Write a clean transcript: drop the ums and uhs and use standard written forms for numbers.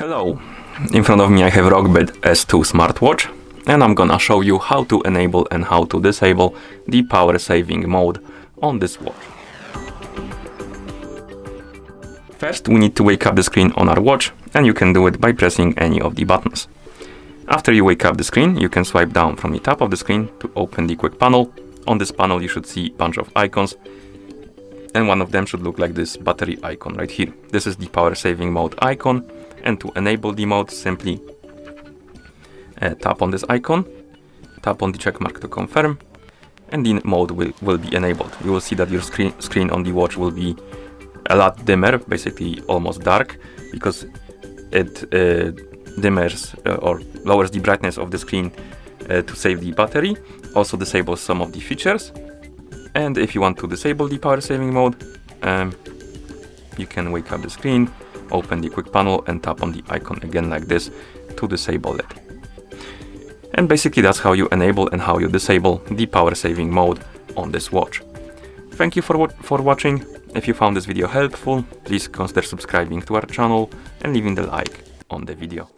Hello, in front of me I have ROGBID S2 smartwatch, and I'm gonna show you how to enable and how to disable the power saving mode on this watch. First we need to wake up the screen on our watch, and you can do it by pressing any of the buttons. After you wake up the screen, you can swipe down from the top of the screen to open the quick panel. On this panel you should see a bunch of icons, and one of them should look like this battery icon right here. This is the power saving mode icon, and to enable the mode, simply tap on this icon, tap on the check mark to confirm, and the mode will be enabled. You will see that your screen on the watch will be a lot dimmer, basically almost dark, because it dimmers or lowers the brightness of the screen to save the battery, also disables some of the features. And if you want to disable the power saving mode, you can wake up the screen, open the quick panel and tap on the icon again like this to disable it. And basically that's how you enable and how you disable the power saving mode on this watch. Thank you for watching. If you found this video helpful, please consider subscribing to our channel and leaving the like on the video.